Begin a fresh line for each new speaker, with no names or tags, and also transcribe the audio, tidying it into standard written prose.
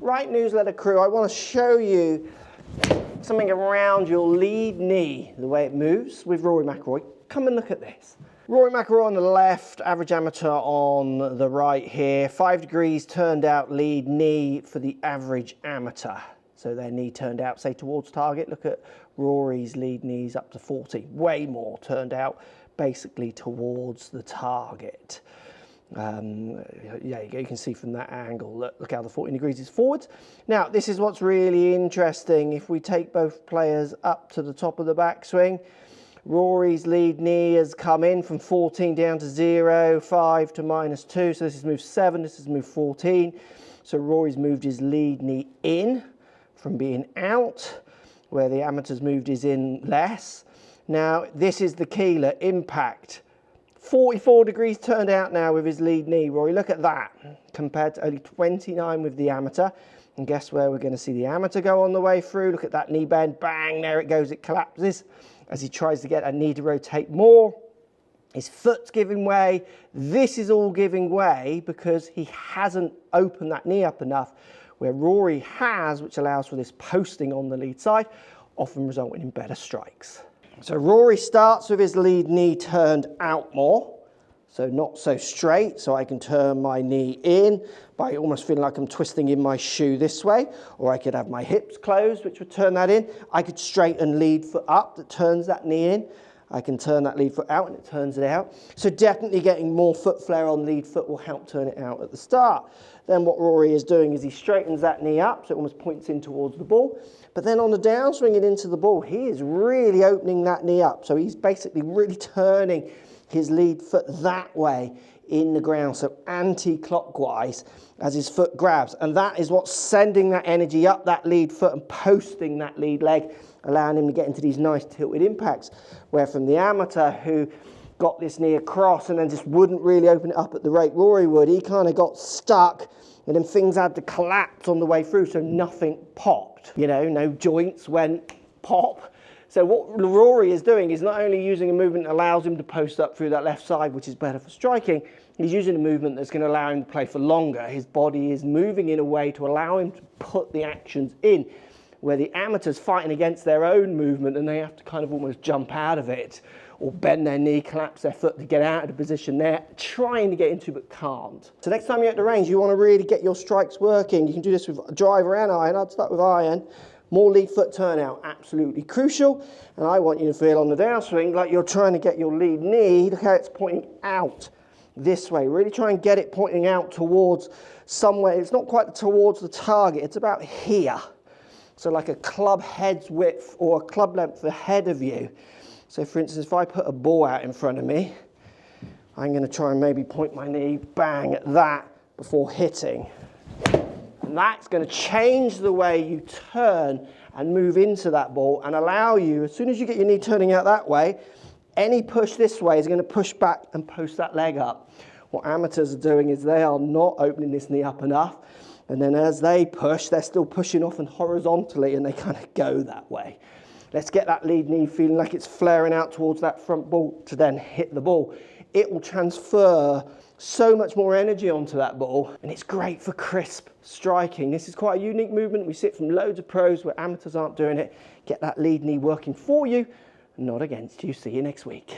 Right, newsletter crew, I want to show you something around your lead knee, the way it moves with Rory McIlroy. Come and look at this. Rory McIlroy on the left, average amateur on the right here. 5 degrees turned out lead knee for the average amateur. So their knee turned out, say, towards target. Look at Rory's lead knees up to 40. Way more turned out basically towards the target. Yeah, you can see from that angle, look how the 14 degrees is forwards. Now, this is what's really interesting. If we take both players up to the top of the backswing, Rory's lead knee has come in from 14 down to 0, 5 to -2. So this has moved 7, this has moved 14. So Rory's moved his lead knee in from being out, where the amateur's moved his in less. Now, this is the Keeler impact. 44 degrees turned out now with his lead knee, Rory. Look at that, compared to only 29 with the amateur. And guess where we're going to see the amateur go on the way through? Look at that knee bend. Bang, there it goes. It collapses as he tries to get that knee to rotate more. His foot's giving way. This is all giving way because he hasn't opened that knee up enough, where Rory has, which allows for this posting on the lead side, often resulting in better strikes. So Rory starts with his lead knee turned out more, so not so straight, so I can turn my knee in by almost feeling like I'm twisting in my shoe this way, or I could have my hips closed, which would turn that in. I could straighten lead foot up that turns that knee in. I can turn that lead foot out and it turns it out. So definitely getting more foot flare on lead foot will help turn it out at the start. Then what Rory is doing is he straightens that knee up, so it almost points in towards the ball. But then on the downswing and into the ball, he is really opening that knee up. So he's basically really turning his lead foot that way in the ground, so anti-clockwise as his foot grabs. And that is what's sending that energy up that lead foot and posting that lead leg, allowing him to get into these nice tilted impacts. Where from the amateur who got this knee across and then just wouldn't really open it up at the rate Rory would, he kind of got stuck and then things had to collapse on the way through, so nothing popped. You know, no joints went pop. So what Rory is doing is not only using a movement that allows him to post up through that left side, which is better for striking, he's using a movement that's going to allow him to play for longer. His body is moving in a way to allow him to put the actions in, where the amateur's fighting against their own movement and they have to kind of almost jump out of it or bend their knee, collapse their foot to get out of the position they're trying to get into but can't. So next time you're at the range, you want to really get your strikes working. You can do this with driver and iron. I'd start with iron. More lead foot turnout, absolutely crucial. And I want you to feel on the downswing like you're trying to get your lead knee. Look how it's pointing out this way. Really try and get it pointing out towards somewhere. It's not quite towards the target. It's about here. So like a club head's width or a club length ahead of you. So for instance, if I put a ball out in front of me, I'm going to try and maybe point my knee, bang, at that before hitting. And that's going to change the way you turn and move into that ball and allow you, as soon as you get your knee turning out that way, any push this way is going to push back and post that leg up. What amateurs are doing is they are not opening this knee up enough. And then as they push, they're still pushing off and horizontally and they kind of go that way. Let's get that lead knee feeling like it's flaring out towards that front ball to then hit the ball. It will transfer so much more energy onto that ball and it's great for crisp striking. This is quite a unique movement. We see it from loads of pros where amateurs aren't doing it. Get that lead knee working for you, not against you. See you next week.